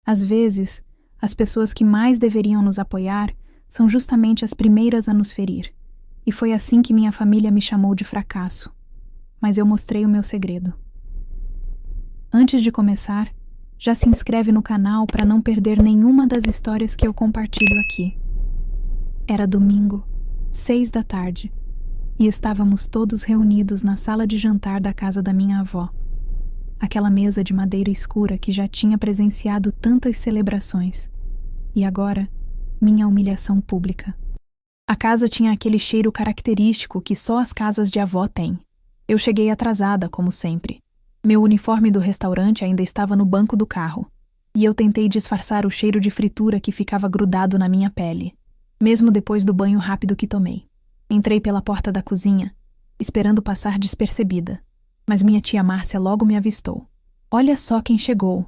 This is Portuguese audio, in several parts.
Às vezes, as pessoas que mais deveriam nos apoiar são justamente as primeiras a nos ferir. E foi assim que minha família me chamou de fracasso. Mas eu mostrei o meu segredo. Antes de começar, já se inscreve no canal para não perder nenhuma das histórias que eu compartilho aqui. Era domingo, 6 da tarde, e estávamos todos reunidos na sala de jantar da casa da minha avó. Aquela mesa de madeira escura que já tinha presenciado tantas celebrações. E agora, minha humilhação pública. A casa tinha aquele cheiro característico que só as casas de avó têm. Eu cheguei atrasada, como sempre. Meu uniforme do restaurante ainda estava no banco do carro, e eu tentei disfarçar o cheiro de fritura que ficava grudado na minha pele, mesmo depois do banho rápido que tomei. Entrei pela porta da cozinha, esperando passar despercebida, mas minha tia Márcia logo me avistou. "Olha só quem chegou",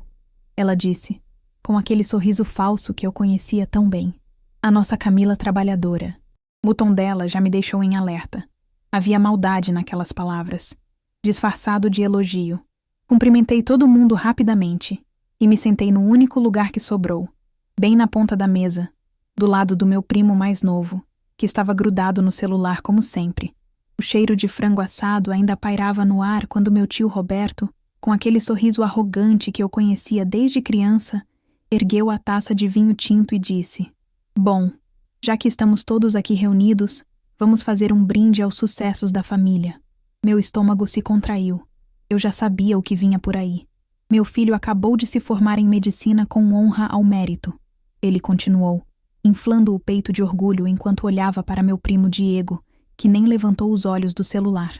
ela disse, com aquele sorriso falso que eu conhecia tão bem. A nossa Camila trabalhadora. O tom dela já me deixou em alerta. Havia maldade naquelas palavras, disfarçado de elogio. Cumprimentei todo mundo rapidamente e me sentei no único lugar que sobrou, bem na ponta da mesa, do lado do meu primo mais novo, que estava grudado no celular como sempre. O cheiro de frango assado ainda pairava no ar quando meu tio Roberto, com aquele sorriso arrogante que eu conhecia desde criança, ergueu a taça de vinho tinto e disse: "Bom, já que estamos todos aqui reunidos, vamos fazer um brinde aos sucessos da família." Meu estômago se contraiu. Eu já sabia o que vinha por aí. Meu filho acabou de se formar em medicina com honra ao mérito. Ele continuou, inflando o peito de orgulho enquanto olhava para meu primo Diego, que nem levantou os olhos do celular.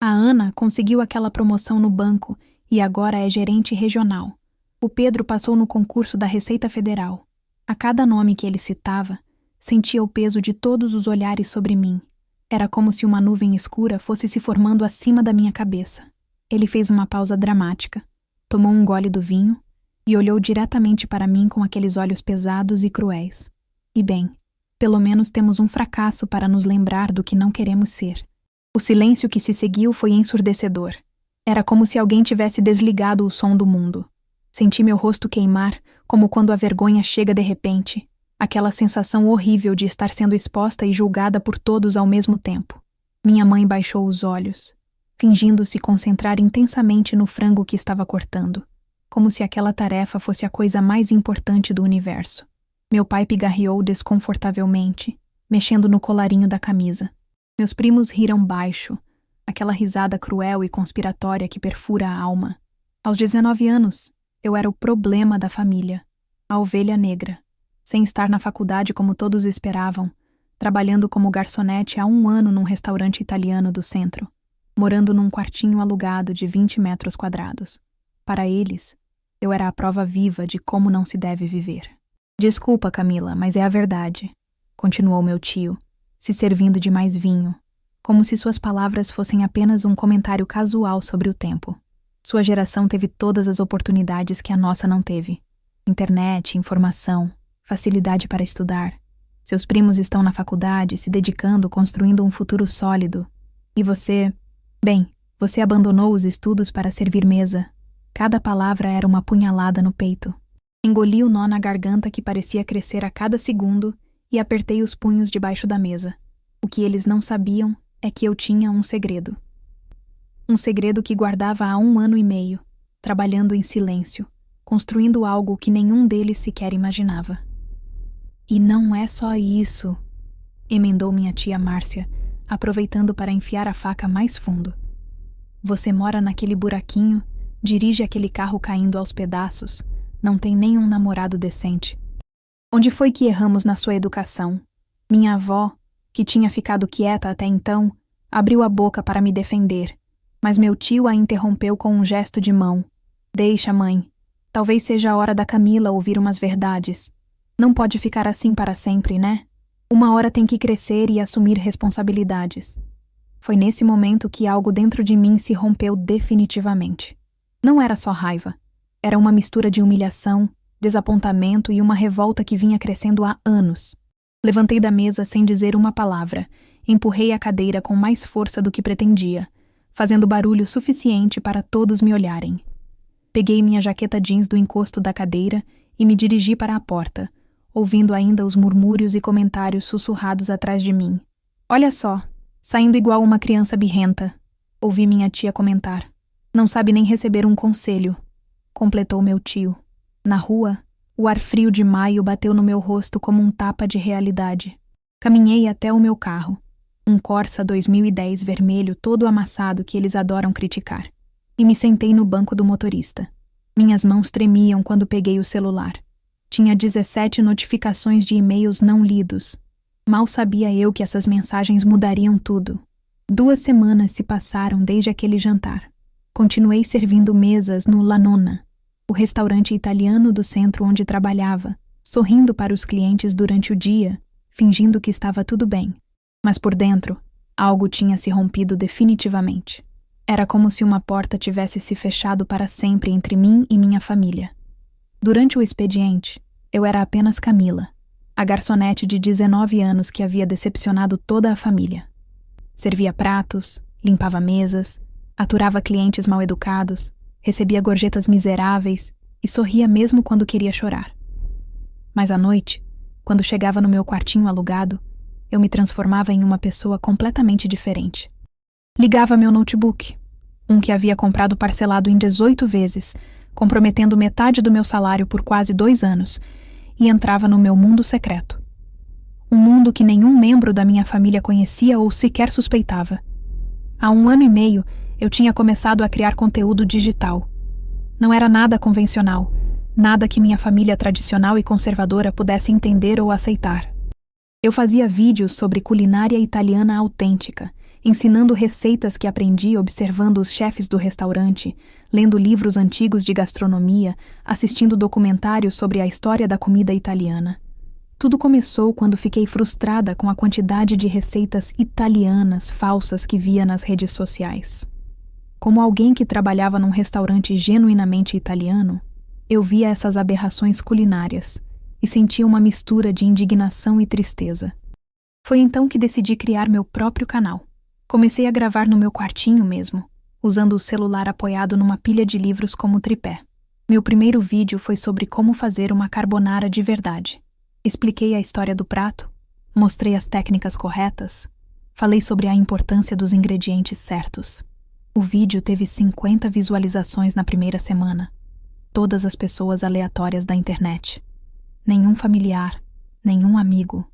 A Ana conseguiu aquela promoção no banco e agora é gerente regional. O Pedro passou no concurso da Receita Federal. A cada nome que ele citava, sentia o peso de todos os olhares sobre mim. Era como se uma nuvem escura fosse se formando acima da minha cabeça. Ele fez uma pausa dramática, tomou um gole do vinho e olhou diretamente para mim com aqueles olhos pesados e cruéis. E bem, pelo menos temos um fracasso para nos lembrar do que não queremos ser. O silêncio que se seguiu foi ensurdecedor. Era como se alguém tivesse desligado o som do mundo. Senti meu rosto queimar, como quando a vergonha chega de repente. Aquela sensação horrível de estar sendo exposta e julgada por todos ao mesmo tempo. Minha mãe baixou os olhos, fingindo se concentrar intensamente no frango que estava cortando, como se aquela tarefa fosse a coisa mais importante do universo. Meu pai pigarreou desconfortavelmente, mexendo no colarinho da camisa. Meus primos riram baixo, aquela risada cruel e conspiratória que perfura a alma. Aos 19 anos, eu era o problema da família, a ovelha negra. Sem estar na faculdade como todos esperavam, trabalhando como garçonete há 1 ano num restaurante italiano do centro, morando num quartinho alugado de 20 metros quadrados. Para eles, eu era a prova viva de como não se deve viver. "Desculpa, Camila, mas é a verdade", continuou meu tio, se servindo de mais vinho, como se suas palavras fossem apenas um comentário casual sobre o tempo. Sua geração teve todas as oportunidades que a nossa não teve. Internet, informação, facilidade para estudar. Seus primos estão na faculdade, se dedicando, construindo um futuro sólido. E você... Bem, você abandonou os estudos para servir mesa. Cada palavra era uma punhalada no peito. Engoli o nó na garganta que parecia crescer a cada segundo e apertei os punhos debaixo da mesa. O que eles não sabiam é que eu tinha um segredo. Um segredo que guardava há 1 ano e meio, trabalhando em silêncio, construindo algo que nenhum deles sequer imaginava. "E não é só isso", emendou minha tia Márcia, aproveitando para enfiar a faca mais fundo. "Você mora naquele buraquinho, dirige aquele carro caindo aos pedaços, não tem nenhum namorado decente. Onde foi que erramos na sua educação? Minha avó, que tinha ficado quieta até então, abriu a boca para me defender, mas meu tio a interrompeu com um gesto de mão. Deixa, mãe. Talvez seja a hora da Camila ouvir umas verdades. Não pode ficar assim para sempre, né? Uma hora tem que crescer e assumir responsabilidades. Foi nesse momento que algo dentro de mim se rompeu definitivamente. Não era só raiva. Era uma mistura de humilhação, desapontamento e uma revolta que vinha crescendo há anos. Levantei da mesa sem dizer uma palavra, empurrei a cadeira com mais força do que pretendia, fazendo barulho suficiente para todos me olharem. Peguei minha jaqueta jeans do encosto da cadeira e me dirigi para a porta, ouvindo ainda os murmúrios e comentários sussurrados atrás de mim. Olha só, saindo igual uma criança birrenta, ouvi minha tia comentar. Não sabe nem receber um conselho, completou meu tio. Na rua, o ar frio de maio bateu no meu rosto como um tapa de realidade. Caminhei até o meu carro, um Corsa 2010 vermelho todo amassado que eles adoram criticar, e me sentei no banco do motorista. Minhas mãos tremiam quando peguei o celular. Tinha 17 notificações de e-mails não lidos. Mal sabia eu que essas mensagens mudariam tudo. 2 semanas se passaram desde aquele jantar. Continuei servindo mesas no La Nonna, o restaurante italiano do centro onde trabalhava, sorrindo para os clientes durante o dia, fingindo que estava tudo bem. Mas por dentro, algo tinha se rompido definitivamente. Era como se uma porta tivesse se fechado para sempre entre mim e minha família. Durante o expediente, eu era apenas Camila, a garçonete de 19 anos que havia decepcionado toda a família. Servia pratos, limpava mesas, aturava clientes mal-educados, recebia gorjetas miseráveis e sorria mesmo quando queria chorar. Mas à noite, quando chegava no meu quartinho alugado, eu me transformava em uma pessoa completamente diferente. Ligava meu notebook, um que havia comprado parcelado em 18 vezes, comprometendo metade do meu salário por quase 2 anos, e entrava no meu mundo secreto. Um mundo que nenhum membro da minha família conhecia ou sequer suspeitava. Há 1 ano e meio, eu tinha começado a criar conteúdo digital. Não era nada convencional, nada que minha família tradicional e conservadora pudesse entender ou aceitar. Eu fazia vídeos sobre culinária italiana autêntica, ensinando receitas que aprendi observando os chefes do restaurante, lendo livros antigos de gastronomia, assistindo documentários sobre a história da comida italiana. Tudo começou quando fiquei frustrada com a quantidade de receitas italianas falsas que via nas redes sociais. Como alguém que trabalhava num restaurante genuinamente italiano, eu via essas aberrações culinárias e sentia uma mistura de indignação e tristeza. Foi então que decidi criar meu próprio canal. Comecei a gravar no meu quartinho mesmo, usando o celular apoiado numa pilha de livros como tripé. Meu primeiro vídeo foi sobre como fazer uma carbonara de verdade. Expliquei a história do prato, mostrei as técnicas corretas, falei sobre a importância dos ingredientes certos. O vídeo teve 50 visualizações na primeira semana. Todas as pessoas aleatórias da internet. Nenhum familiar, nenhum amigo.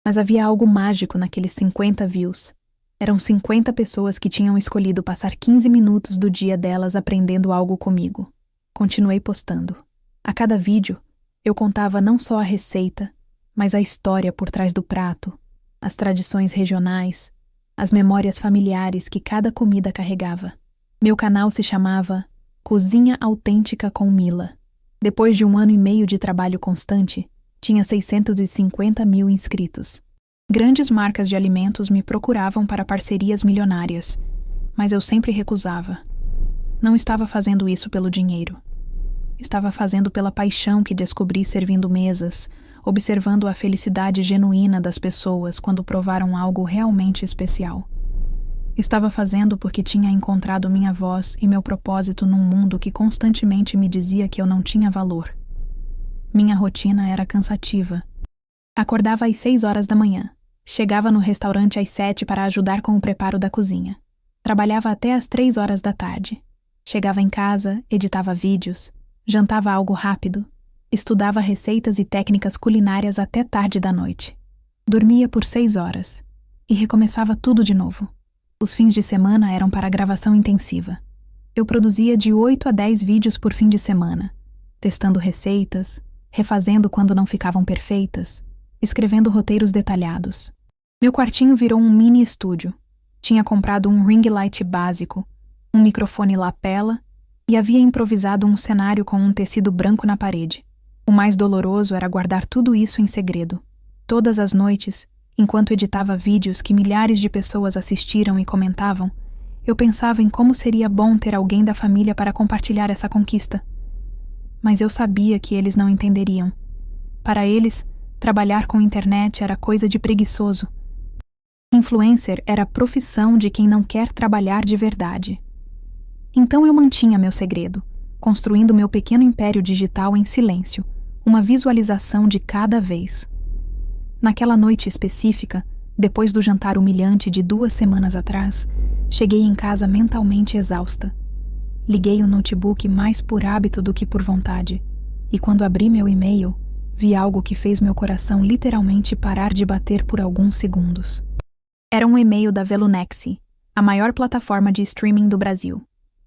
Mas havia algo mágico naqueles 50 views. Eram 50 pessoas que tinham escolhido passar 15 minutos do dia delas aprendendo algo comigo. Continuei postando. A cada vídeo, eu contava não só a receita, mas a história por trás do prato, as tradições regionais, as memórias familiares que cada comida carregava. Meu canal se chamava Cozinha Autêntica com Mila. Depois de 1 ano e meio de trabalho constante, tinha 650 mil inscritos. Grandes marcas de alimentos me procuravam para parcerias milionárias, mas eu sempre recusava. Não estava fazendo isso pelo dinheiro. Estava fazendo pela paixão que descobri servindo mesas, observando a felicidade genuína das pessoas quando provaram algo realmente especial. Estava fazendo porque tinha encontrado minha voz e meu propósito num mundo que constantemente me dizia que eu não tinha valor. Minha rotina era cansativa. Acordava às 6 horas da manhã. Chegava no restaurante às 7 para ajudar com o preparo da cozinha. Trabalhava até às 3 horas da tarde. Chegava em casa, editava vídeos, jantava algo rápido, estudava receitas e técnicas culinárias até tarde da noite. Dormia por 6 horas e recomeçava tudo de novo. Os fins de semana eram para gravação intensiva. Eu produzia de 8 a 10 vídeos por fim de semana, testando receitas, refazendo quando não ficavam perfeitas, escrevendo roteiros detalhados. Meu quartinho virou um mini estúdio. Tinha comprado um ring light básico, um microfone lapela e havia improvisado um cenário com um tecido branco na parede. O mais doloroso era guardar tudo isso em segredo. Todas as noites, enquanto editava vídeos que milhares de pessoas assistiram e comentavam, eu pensava em como seria bom ter alguém da família para compartilhar essa conquista. Mas eu sabia que eles não entenderiam. Para eles, trabalhar com internet era coisa de preguiçoso. Influencer era a profissão de quem não quer trabalhar de verdade. Então eu mantinha meu segredo, construindo meu pequeno império digital em silêncio, uma visualização de cada vez. Naquela noite específica, depois do jantar humilhante de 2 semanas atrás, cheguei em casa mentalmente exausta. Liguei o notebook mais por hábito do que por vontade, e quando abri meu e-mail, vi algo que fez meu coração literalmente parar de bater por alguns segundos. Era um e-mail da Velunexy, a maior plataforma de streaming do Brasil.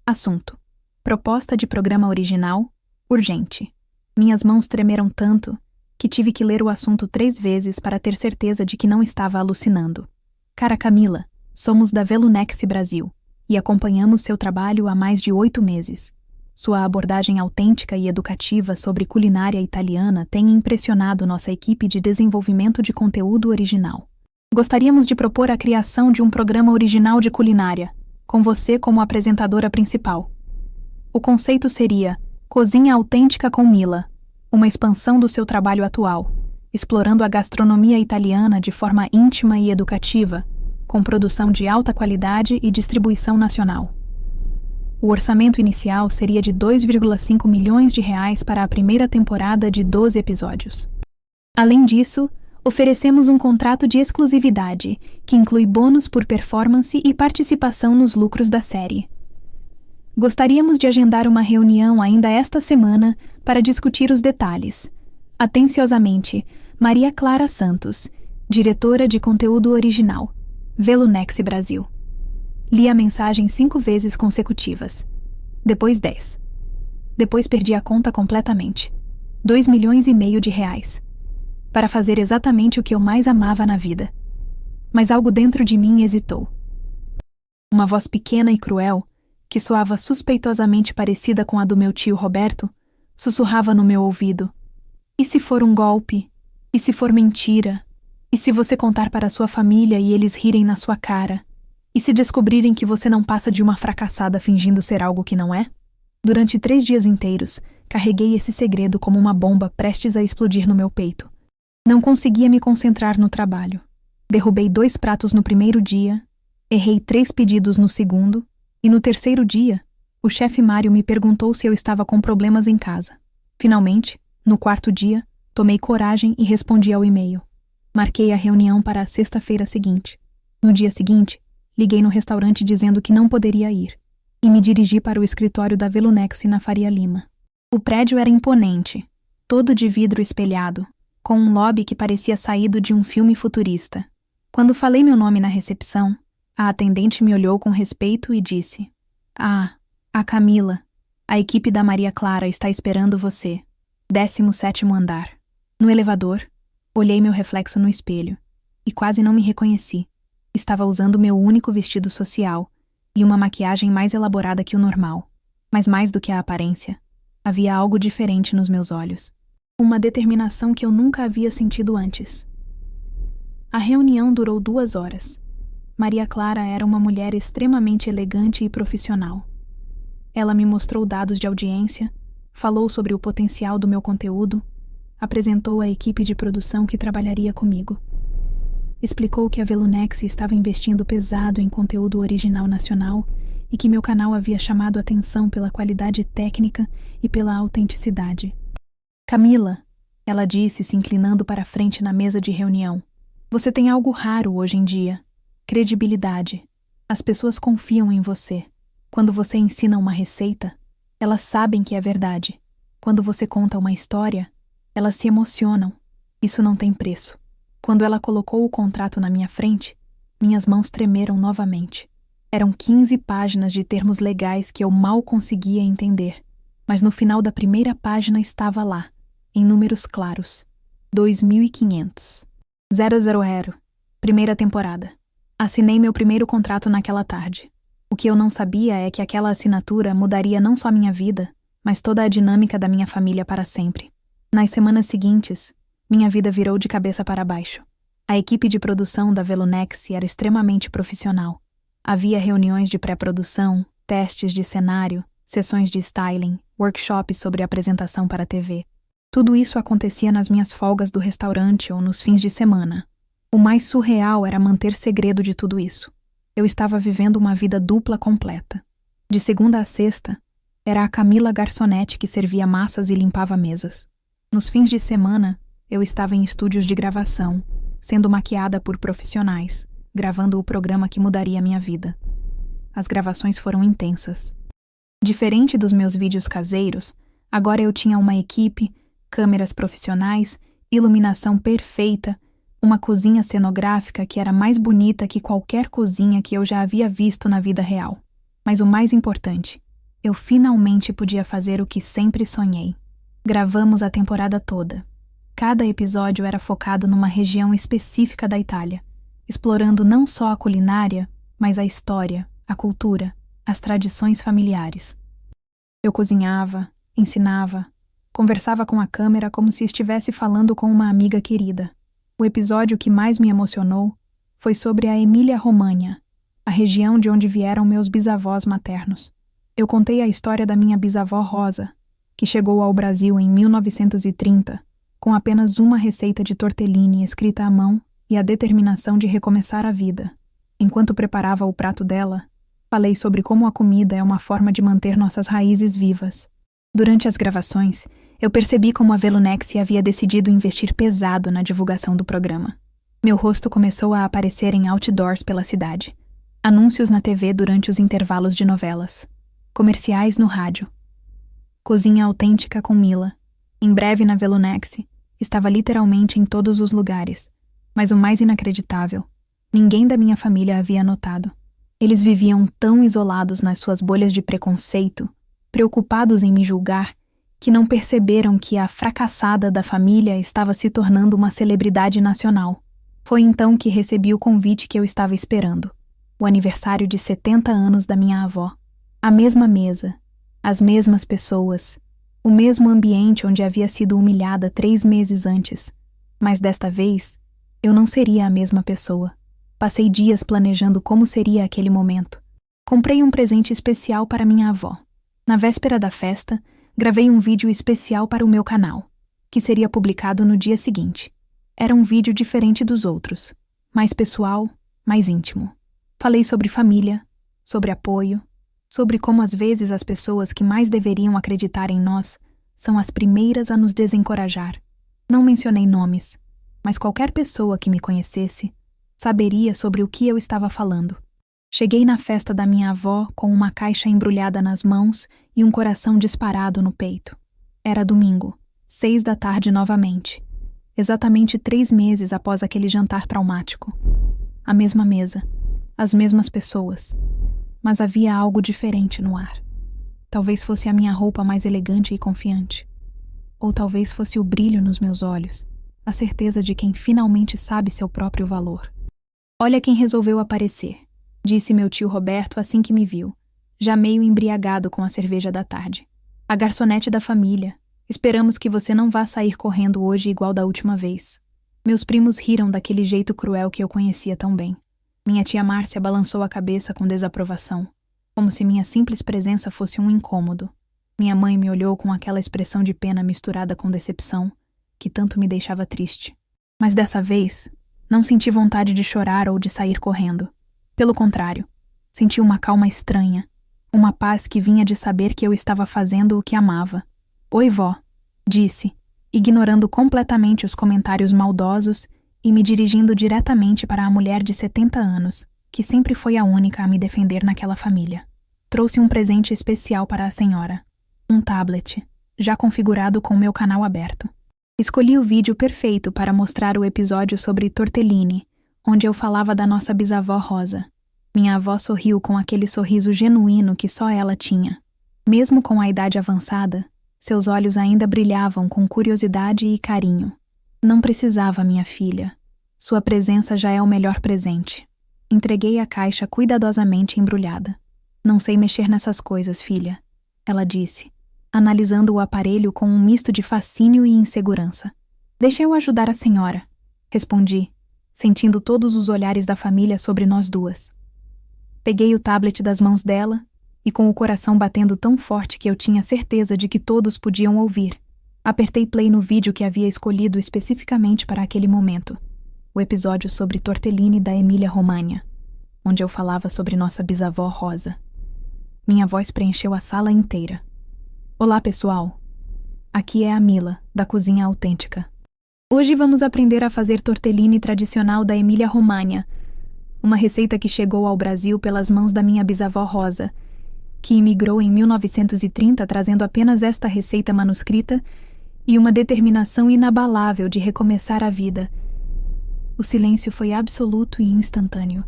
Assunto: proposta de programa original, urgente. Minhas mãos tremeram tanto que tive que ler o assunto 3 vezes para ter certeza de que não estava alucinando. Cara Camila, somos da Velunexy Brasil e acompanhamos seu trabalho há mais de 8 meses. Sua abordagem autêntica e educativa sobre culinária italiana tem impressionado nossa equipe de desenvolvimento de conteúdo original. Gostaríamos de propor a criação de um programa original de culinária, com você como apresentadora principal. O conceito seria Cozinha Autêntica com Mila, uma expansão do seu trabalho atual, explorando a gastronomia italiana de forma íntima e educativa, com produção de alta qualidade e distribuição nacional. O orçamento inicial seria de 2,5 milhões de reais para a primeira temporada de 12 episódios. Além disso, oferecemos um contrato de exclusividade, que inclui bônus por performance e participação nos lucros da série. Gostaríamos de agendar uma reunião ainda esta semana para discutir os detalhes. Atenciosamente, Maria Clara Santos, diretora de conteúdo original, Velunexy Brasil. Li a mensagem 5 vezes consecutivas. Depois 10. Depois perdi a conta completamente. 2,5 milhões de reais. Para fazer exatamente o que eu mais amava na vida. Mas algo dentro de mim hesitou. Uma voz pequena e cruel, que soava suspeitosamente parecida com a do meu tio Roberto, sussurrava no meu ouvido. E se for um golpe? E se for mentira? E se você contar para sua família e eles rirem na sua cara? E se descobrirem que você não passa de uma fracassada fingindo ser algo que não é? Durante 3 dias inteiros, carreguei esse segredo como uma bomba prestes a explodir no meu peito. Não conseguia me concentrar no trabalho. Derrubei 2 pratos no primeiro dia, errei 3 pedidos no segundo, e no terceiro dia, o chefe Mário me perguntou se eu estava com problemas em casa. Finalmente, no 4º dia, tomei coragem e respondi ao e-mail. Marquei a reunião para a sexta-feira seguinte. No dia seguinte, liguei no restaurante dizendo que não poderia ir, e me dirigi para o escritório da Velunexy na Faria Lima. O prédio era imponente, todo de vidro espelhado, com um lobby que parecia saído de um filme futurista. Quando falei meu nome na recepção, a atendente me olhou com respeito e disse: "Ah, a Camila. A equipe da Maria Clara está esperando você. 17º andar." No elevador, olhei meu reflexo no espelho e quase não me reconheci. Estava usando meu único vestido social e uma maquiagem mais elaborada que o normal. Mas mais do que a aparência, havia algo diferente nos meus olhos. Uma determinação que eu nunca havia sentido antes. A reunião durou 2 horas. Maria Clara era uma mulher extremamente elegante e profissional. Ela me mostrou dados de audiência, falou sobre o potencial do meu conteúdo, apresentou a equipe de produção que trabalharia comigo. Explicou que a Velunexy estava investindo pesado em conteúdo original nacional e que meu canal havia chamado atenção pela qualidade técnica e pela autenticidade. "Camila", ela disse, se inclinando para a frente na mesa de reunião, "você tem algo raro hoje em dia. Credibilidade. As pessoas confiam em você. Quando você ensina uma receita, elas sabem que é verdade. Quando você conta uma história, elas se emocionam. Isso não tem preço." Quando ela colocou o contrato na minha frente, minhas mãos tremeram novamente. Eram 15 páginas de termos legais que eu mal conseguia entender, mas no final da primeira página estava lá, em números claros: 2.500. 000. Primeira temporada. Assinei meu primeiro contrato naquela tarde. O que eu não sabia é que aquela assinatura mudaria não só minha vida, mas toda a dinâmica da minha família para sempre. Nas semanas seguintes, minha vida virou de cabeça para baixo. A equipe de produção da Velunexy era extremamente profissional. Havia reuniões de pré-produção, testes de cenário, sessões de styling, workshops sobre apresentação para a TV. Tudo isso acontecia nas minhas folgas do restaurante ou nos fins de semana. O mais surreal era manter segredo de tudo isso. Eu estava vivendo uma vida dupla completa. De segunda a sexta, era a Camila garçonete que servia massas e limpava mesas. Nos fins de semana, eu estava em estúdios de gravação, sendo maquiada por profissionais, gravando o programa que mudaria minha vida. As gravações foram intensas. Diferente dos meus vídeos caseiros, agora eu tinha uma equipe, câmeras profissionais, iluminação perfeita, uma cozinha cenográfica que era mais bonita que qualquer cozinha que eu já havia visto na vida real. Mas o mais importante, eu finalmente podia fazer o que sempre sonhei. Gravamos a temporada toda. Cada episódio era focado numa região específica da Itália, explorando não só a culinária, mas a história, a cultura, as tradições familiares. Eu cozinhava, ensinava, conversava com a câmera como se estivesse falando com uma amiga querida. O episódio que mais me emocionou foi sobre a Emília-Romagna, a região de onde vieram meus bisavós maternos. Eu contei a história da minha bisavó Rosa, que chegou ao Brasil em 1930, com apenas uma receita de tortellini escrita à mão e a determinação de recomeçar a vida. Enquanto preparava o prato dela, falei sobre como a comida é uma forma de manter nossas raízes vivas. Durante as gravações, eu percebi como a Velunexi havia decidido investir pesado na divulgação do programa. Meu rosto começou a aparecer em outdoors pela cidade, anúncios na TV durante os intervalos de novelas, comerciais no rádio. Cozinha autêntica com Mila. Em breve na Velunexi, estava literalmente em todos os lugares, mas o mais inacreditável, ninguém da minha família havia notado. Eles viviam tão isolados nas suas bolhas de preconceito, preocupados em me julgar, que não perceberam que a fracassada da família estava se tornando uma celebridade nacional. Foi então que recebi o convite que eu estava esperando. O aniversário de 70 anos da minha avó. A mesma mesa, as mesmas pessoas, o mesmo ambiente onde havia sido humilhada 3 meses antes. Mas desta vez, eu não seria a mesma pessoa. Passei dias planejando como seria aquele momento. Comprei um presente especial para minha avó. Na véspera da festa, gravei um vídeo especial para o meu canal, que seria publicado no dia seguinte. Era um vídeo diferente dos outros, mais pessoal, mais íntimo. Falei sobre família, sobre apoio, sobre como às vezes as pessoas que mais deveriam acreditar em nós são as primeiras a nos desencorajar. Não mencionei nomes, mas qualquer pessoa que me conhecesse saberia sobre o que eu estava falando. Cheguei na festa da minha avó com uma caixa embrulhada nas mãos e um coração disparado no peito. Era domingo, 6 da tarde novamente. Exatamente 3 meses após aquele jantar traumático. A mesma mesa, as mesmas pessoas. Mas havia algo diferente no ar. Talvez fosse a minha roupa mais elegante e confiante. Ou talvez fosse o brilho nos meus olhos, a certeza de quem finalmente sabe seu próprio valor. Olha quem resolveu aparecer, disse meu tio Roberto assim que me viu, já meio embriagado com a cerveja da tarde. A garçonete da família. Esperamos que você não vá sair correndo hoje igual da última vez. Meus primos riram daquele jeito cruel que eu conhecia tão bem. Minha tia Márcia balançou a cabeça com desaprovação, como se minha simples presença fosse um incômodo. Minha mãe me olhou com aquela expressão de pena misturada com decepção, que tanto me deixava triste. Mas dessa vez, não senti vontade de chorar ou de sair correndo. Pelo contrário, senti uma calma estranha, uma paz que vinha de saber que eu estava fazendo o que amava. Oi, vó, disse, ignorando completamente os comentários maldosos e me dirigindo diretamente para a mulher de 70 anos, que sempre foi a única a me defender naquela família. Trouxe um presente especial para a senhora. Um tablet, já configurado com meu canal aberto. Escolhi o vídeo perfeito para mostrar o episódio sobre tortellini, onde eu falava da nossa bisavó Rosa. Minha avó sorriu com aquele sorriso genuíno que só ela tinha. Mesmo com a idade avançada, seus olhos ainda brilhavam com curiosidade e carinho. Não precisava, minha filha. Sua presença já é o melhor presente. Entreguei a caixa cuidadosamente embrulhada. Não sei mexer nessas coisas, filha, ela disse, analisando o aparelho com um misto de fascínio e insegurança. Deixa eu ajudar a senhora, respondi, sentindo todos os olhares da família sobre nós duas. Peguei o tablet das mãos dela e, com o coração batendo tão forte que eu tinha certeza de que todos podiam ouvir, apertei play no vídeo que havia escolhido especificamente para aquele momento, o episódio sobre tortellini da Emília-Romagna, onde eu falava sobre nossa bisavó Rosa. Minha voz preencheu a sala inteira. Olá, pessoal! Aqui é a Mila, da Cozinha Autêntica. Hoje vamos aprender a fazer tortellini tradicional da Emília-Romagna, uma receita que chegou ao Brasil pelas mãos da minha bisavó Rosa, que imigrou em 1930 trazendo apenas esta receita manuscrita e uma determinação inabalável de recomeçar a vida. O silêncio foi absoluto e instantâneo.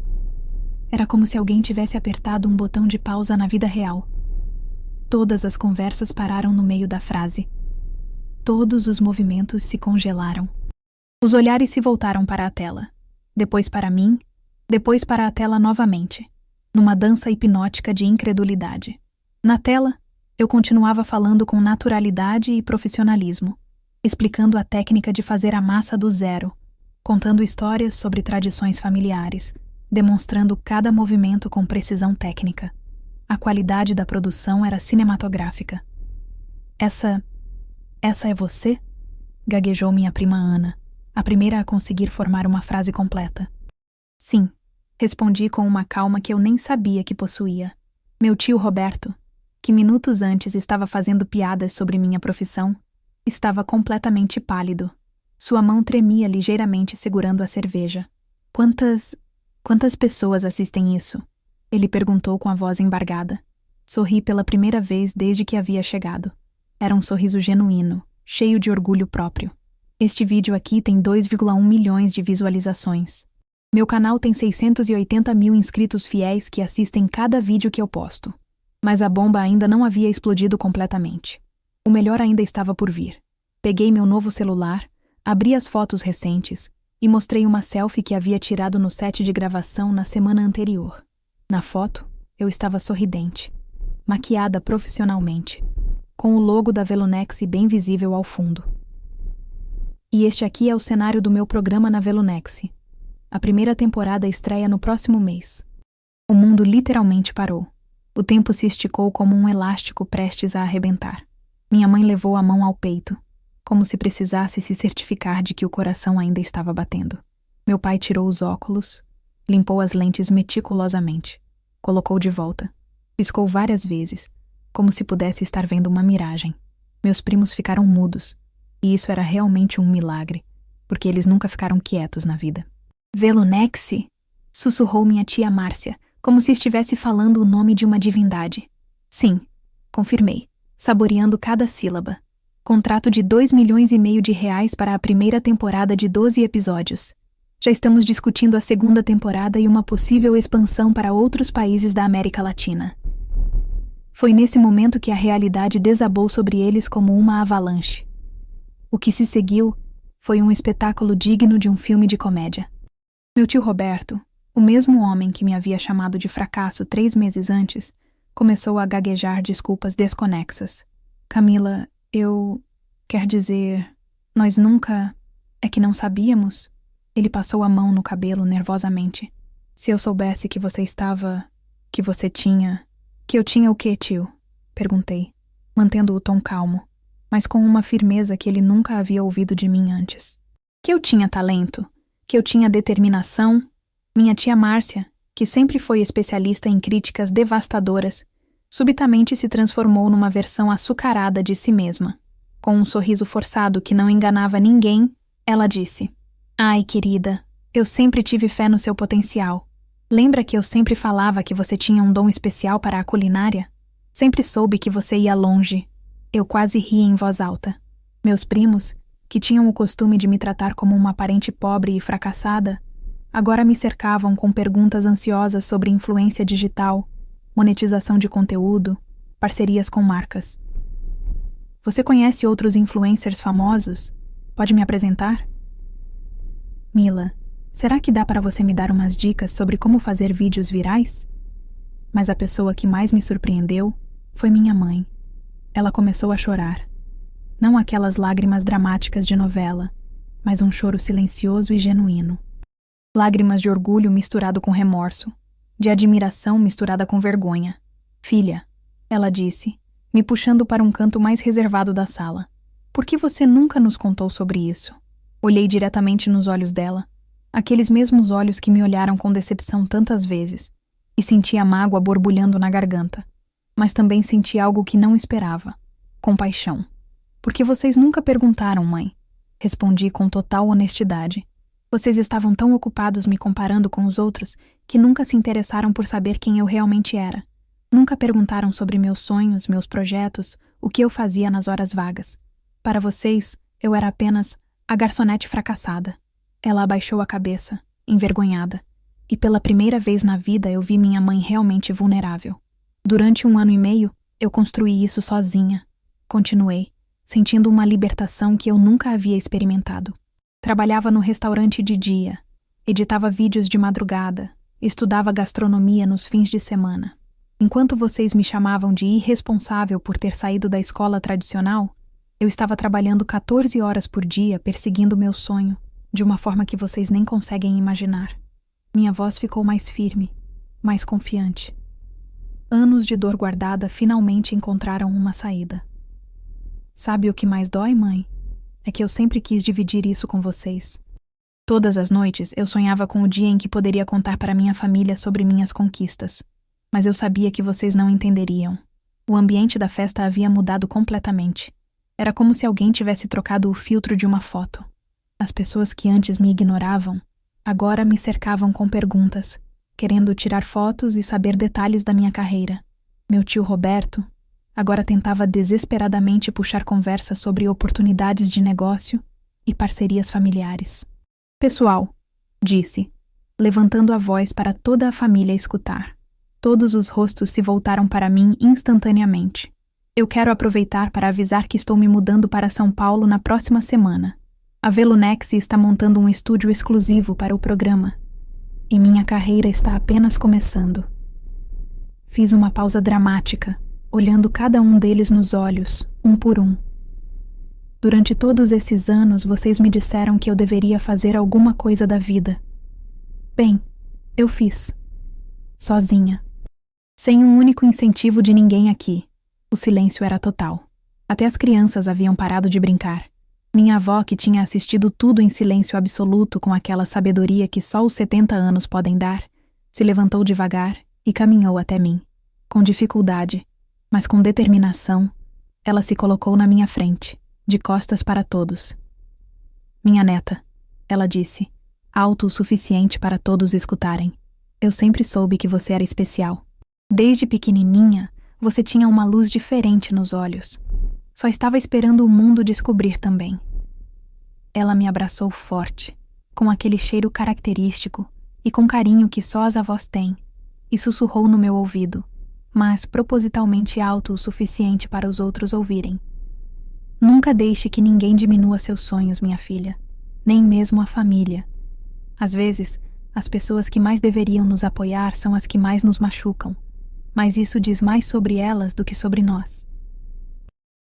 Era como se alguém tivesse apertado um botão de pausa na vida real. Todas as conversas pararam no meio da frase. Todos os movimentos se congelaram. Os olhares se voltaram para a tela. Depois para mim, depois para a tela novamente, numa dança hipnótica de incredulidade. Na tela, eu continuava falando com naturalidade e profissionalismo, explicando a técnica de fazer a massa do zero, contando histórias sobre tradições familiares, demonstrando cada movimento com precisão técnica. A qualidade da produção era cinematográfica. Essa é você? Gaguejou minha prima Ana, a primeira a conseguir formar uma frase completa. Sim, respondi com uma calma que eu nem sabia que possuía. Meu tio Roberto, que minutos antes estava fazendo piadas sobre minha profissão, estava completamente pálido. Sua mão tremia ligeiramente segurando a cerveja. Quantas pessoas assistem isso? Ele perguntou com a voz embargada. Sorri pela primeira vez desde que havia chegado. Era um sorriso genuíno, cheio de orgulho próprio. Este vídeo aqui tem 2,1 milhões de visualizações. Meu canal tem 680 mil inscritos fiéis que assistem cada vídeo que eu posto. Mas a bomba ainda não havia explodido completamente. O melhor ainda estava por vir. Peguei meu novo celular, abri as fotos recentes e mostrei uma selfie que havia tirado no set de gravação na semana anterior. Na foto, eu estava sorridente, maquiada profissionalmente, com o logo da Velunex bem visível ao fundo. E este aqui é o cenário do meu programa na Velunex. A primeira temporada estreia no próximo mês. O mundo literalmente parou. O tempo se esticou como um elástico prestes a arrebentar. Minha mãe levou a mão ao peito, como se precisasse se certificar de que o coração ainda estava batendo. Meu pai tirou os óculos, limpou as lentes meticulosamente, colocou de volta, piscou várias vezes, como se pudesse estar vendo uma miragem. Meus primos ficaram mudos, e isso era realmente um milagre, porque eles nunca ficaram quietos na vida. Velunex? Sussurrou minha tia Márcia, como se estivesse falando o nome de uma divindade. Sim, confirmei, saboreando cada sílaba. Contrato de 2,5 milhões de reais para a primeira temporada de 12 episódios. Já estamos discutindo a segunda temporada e uma possível expansão para outros países da América Latina. Foi nesse momento que a realidade desabou sobre eles como uma avalanche. O que se seguiu foi um espetáculo digno de um filme de comédia. Meu tio Roberto, o mesmo homem que me havia chamado de fracasso 3 meses antes, começou a gaguejar desculpas desconexas. Camila, quer dizer, nós nunca... É que não sabíamos? Ele passou a mão no cabelo nervosamente. Se eu soubesse que você estava... Que você tinha... Que eu tinha o quê, tio? Perguntei, mantendo o tom calmo, mas com uma firmeza que ele nunca havia ouvido de mim antes. Que eu tinha talento, que eu tinha determinação. Minha tia Márcia, que sempre foi especialista em críticas devastadoras, subitamente se transformou numa versão açucarada de si mesma. Com um sorriso forçado que não enganava ninguém, ela disse: Ai, querida, eu sempre tive fé no seu potencial. Lembra que eu sempre falava que você tinha um dom especial para a culinária? Sempre soube que você ia longe. Eu quase ri em voz alta. Meus primos, que tinham o costume de me tratar como uma parente pobre e fracassada, agora me cercavam com perguntas ansiosas sobre influência digital, monetização de conteúdo, parcerias com marcas. Você conhece outros influencers famosos? Pode me apresentar? Mila, será que dá para você me dar umas dicas sobre como fazer vídeos virais? Mas a pessoa que mais me surpreendeu foi minha mãe. Ela começou a chorar. Não aquelas lágrimas dramáticas de novela, mas um choro silencioso e genuíno. Lágrimas de orgulho misturado com remorso, de admiração misturada com vergonha. Filha, ela disse, me puxando para um canto mais reservado da sala. Por que você nunca nos contou sobre isso? Olhei diretamente nos olhos dela, aqueles mesmos olhos que me olharam com decepção tantas vezes, e senti a mágoa borbulhando na garganta, mas também senti algo que não esperava, compaixão, Porque vocês nunca perguntaram, mãe. Respondi com total honestidade. Vocês estavam tão ocupados me comparando com os outros que nunca se interessaram por saber quem eu realmente era. Nunca perguntaram sobre meus sonhos, meus projetos, o que eu fazia nas horas vagas. Para vocês, eu era apenas a garçonete fracassada. Ela abaixou a cabeça, envergonhada. E pela primeira vez na vida eu vi minha mãe realmente vulnerável. Durante 1 ano e meio, eu construí isso sozinha. Continuei, sentindo uma libertação que eu nunca havia experimentado. Trabalhava no restaurante de dia, editava vídeos de madrugada, estudava gastronomia nos fins de semana. Enquanto vocês me chamavam de irresponsável por ter saído da escola tradicional, eu estava trabalhando 14 horas por dia perseguindo meu sonho, de uma forma que vocês nem conseguem imaginar. Minha voz ficou mais firme, mais confiante. Anos de dor guardada finalmente encontraram uma saída. Sabe o que mais dói, mãe? É que eu sempre quis dividir isso com vocês. Todas as noites eu sonhava com o dia em que poderia contar para minha família sobre minhas conquistas. Mas eu sabia que vocês não entenderiam. O ambiente da festa havia mudado completamente. Era como se alguém tivesse trocado o filtro de uma foto. As pessoas que antes me ignoravam, agora me cercavam com perguntas, querendo tirar fotos e saber detalhes da minha carreira. Meu tio Roberto agora tentava desesperadamente puxar conversa sobre oportunidades de negócio e parcerias familiares. Pessoal, disse, levantando a voz para toda a família escutar. Todos os rostos se voltaram para mim instantaneamente. Eu quero aproveitar para avisar que estou me mudando para São Paulo na próxima semana. A Velunex está montando um estúdio exclusivo para o programa. E minha carreira está apenas começando. Fiz uma pausa dramática, olhando cada um deles nos olhos, um por um. Durante todos esses anos, vocês me disseram que eu deveria fazer alguma coisa da vida. Bem, eu fiz. Sozinha. Sem um único incentivo de ninguém aqui. O silêncio era total. Até as crianças haviam parado de brincar. Minha avó, que tinha assistido tudo em silêncio absoluto com aquela sabedoria que só os 70 anos podem dar, se levantou devagar e caminhou até mim. Com dificuldade, mas com determinação, ela se colocou na minha frente, de costas para todos. Minha neta, ela disse, alto o suficiente para todos escutarem. Eu sempre soube que você era especial. Desde pequenininha, você tinha uma luz diferente nos olhos. Só estava esperando o mundo descobrir também. Ela me abraçou forte, com aquele cheiro característico e com carinho que só as avós têm, e sussurrou no meu ouvido, mas propositalmente alto o suficiente para os outros ouvirem. Nunca deixe que ninguém diminua seus sonhos, minha filha, nem mesmo a família. Às vezes, as pessoas que mais deveriam nos apoiar são as que mais nos machucam, mas isso diz mais sobre elas do que sobre nós.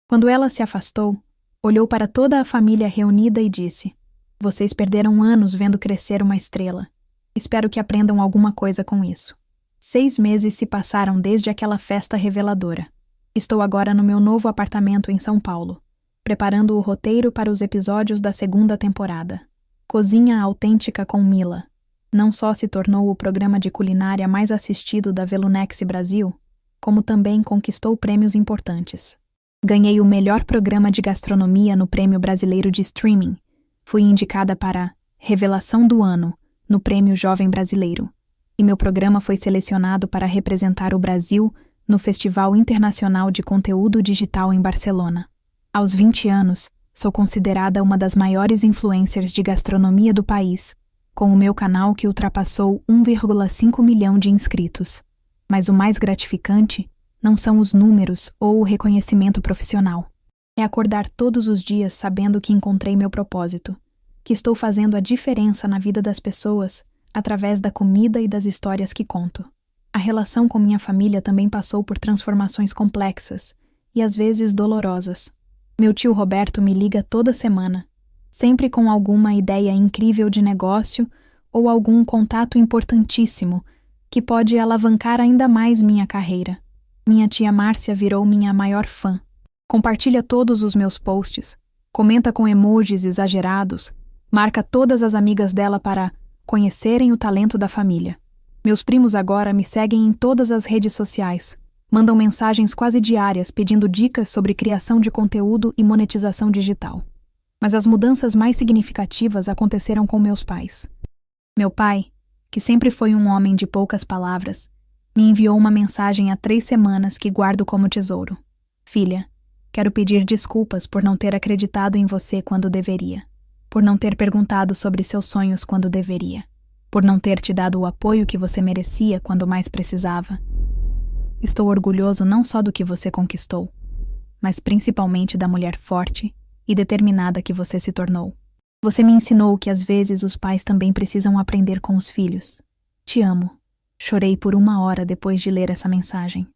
Quando ela se afastou, olhou para toda a família reunida e disse: Vocês perderam anos vendo crescer uma estrela. Espero que aprendam alguma coisa com isso. 6 meses se passaram desde aquela festa reveladora. Estou agora no meu novo apartamento em São Paulo, preparando o roteiro para os episódios da 2ª temporada. Cozinha Autêntica com Mila não só se tornou o programa de culinária mais assistido da Velunex Brasil, como também conquistou prêmios importantes. Ganhei o melhor programa de gastronomia no Prêmio Brasileiro de Streaming. Fui indicada para Revelação do Ano no Prêmio Jovem Brasileiro. E meu programa foi selecionado para representar o Brasil no Festival Internacional de Conteúdo Digital em Barcelona. Aos 20 anos, sou considerada uma das maiores influencers de gastronomia do país, com o meu canal que ultrapassou 1,5 milhão de inscritos. Mas o mais gratificante não são os números ou o reconhecimento profissional. É acordar todos os dias sabendo que encontrei meu propósito, que estou fazendo a diferença na vida das pessoas através da comida e das histórias que conto. A relação com minha família também passou por transformações complexas e às vezes dolorosas. Meu tio Roberto me liga toda semana, sempre com alguma ideia incrível de negócio ou algum contato importantíssimo que pode alavancar ainda mais minha carreira. Minha tia Márcia virou minha maior fã. Compartilha todos os meus posts, comenta com emojis exagerados, marca todas as amigas dela para conhecerem o talento da família. Meus primos agora me seguem em todas as redes sociais, Mandam mensagens quase diárias pedindo dicas sobre criação de conteúdo e monetização digital. Mas as mudanças mais significativas aconteceram com meus pais. Meu pai, que sempre foi um homem de poucas palavras, me enviou uma mensagem há 3 semanas que guardo como tesouro. Filha, quero pedir desculpas por não ter acreditado em você quando deveria, por não ter perguntado sobre seus sonhos quando deveria, por não ter te dado o apoio que você merecia quando mais precisava. Estou orgulhoso não só do que você conquistou, mas principalmente da mulher forte e determinada que você se tornou. Você me ensinou que às vezes os pais também precisam aprender com os filhos. Te amo. Chorei por 1 hora depois de ler essa mensagem.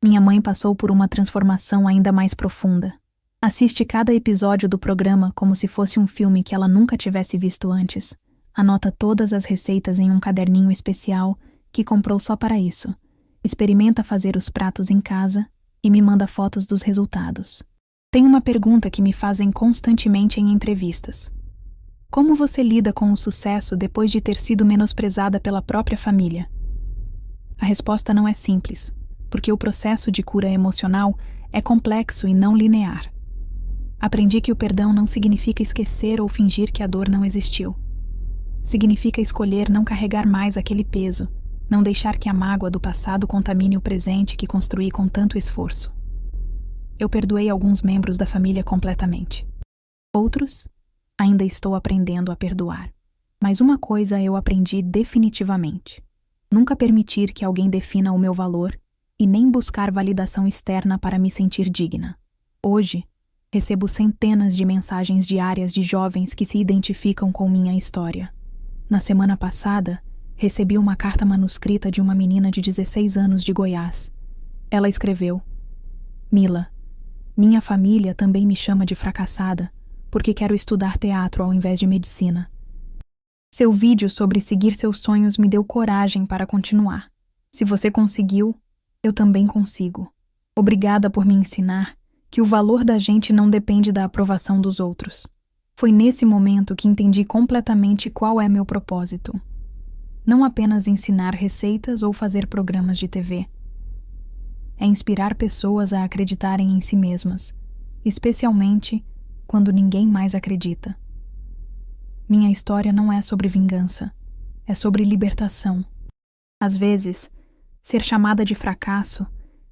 Minha mãe passou por uma transformação ainda mais profunda. Assiste cada episódio do programa como se fosse um filme que ela nunca tivesse visto antes. Anota todas as receitas em um caderninho especial que comprou só para isso. Experimenta fazer os pratos em casa e me manda fotos dos resultados. Tem uma pergunta que me fazem constantemente em entrevistas. Como você lida com o sucesso depois de ter sido menosprezada pela própria família? A resposta não é simples, porque o processo de cura emocional é complexo e não linear. Aprendi que o perdão não significa esquecer ou fingir que a dor não existiu. Significa escolher não carregar mais aquele peso, não deixar que a mágoa do passado contamine o presente que construí com tanto esforço. Eu perdoei alguns membros da família completamente. Outros, ainda estou aprendendo a perdoar. Mas uma coisa eu aprendi definitivamente: nunca permitir que alguém defina o meu valor e nem buscar validação externa para me sentir digna. Hoje, recebo centenas de mensagens diárias de jovens que se identificam com minha história. Na semana passada, recebi uma carta manuscrita de uma menina de 16 anos de Goiás. Ela escreveu: Mila, minha família também me chama de fracassada porque quero estudar teatro ao invés de medicina. Seu vídeo sobre seguir seus sonhos me deu coragem para continuar. Se você conseguiu, eu também consigo. Obrigada por me ensinar que o valor da gente não depende da aprovação dos outros. Foi nesse momento que entendi completamente qual é meu propósito. Não apenas ensinar receitas ou fazer programas de TV. É inspirar pessoas a acreditarem em si mesmas, especialmente quando ninguém mais acredita. Minha história não é sobre vingança, é sobre libertação. Às vezes, ser chamada de fracasso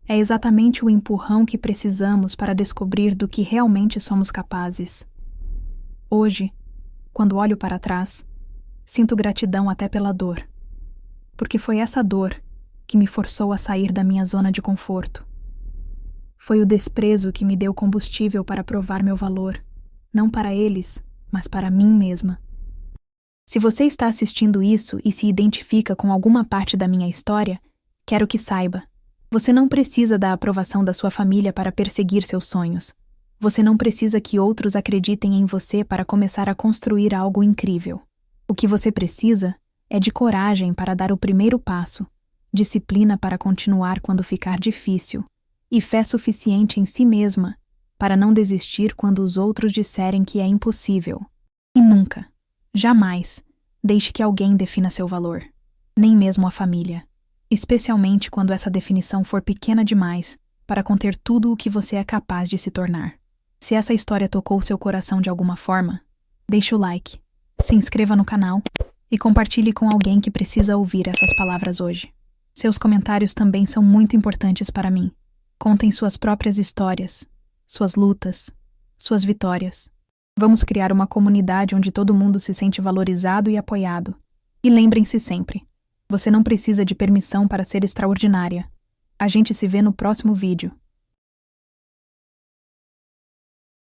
é exatamente o empurrão que precisamos para descobrir do que realmente somos capazes. Hoje, quando olho para trás, sinto gratidão até pela dor, porque foi essa dor que me forçou a sair da minha zona de conforto. Foi o desprezo que me deu combustível para provar meu valor, não para eles, mas para mim mesma. Se você está assistindo isso e se identifica com alguma parte da minha história, quero que saiba: você não precisa da aprovação da sua família para perseguir seus sonhos. Você não precisa que outros acreditem em você para começar a construir algo incrível. O que você precisa é de coragem para dar o primeiro passo, disciplina para continuar quando ficar difícil, e fé suficiente em si mesma para não desistir quando os outros disserem que é impossível. E nunca, jamais, deixe que alguém defina seu valor, nem mesmo a família, especialmente quando essa definição for pequena demais para conter tudo o que você é capaz de se tornar. Se essa história tocou seu coração de alguma forma, deixe o like, se inscreva no canal e compartilhe com alguém que precisa ouvir essas palavras hoje. Seus comentários também são muito importantes para mim. Contem suas próprias histórias, suas lutas, suas vitórias. Vamos criar uma comunidade onde todo mundo se sente valorizado e apoiado. E lembrem-se sempre, você não precisa de permissão para ser extraordinária. A gente se vê no próximo vídeo.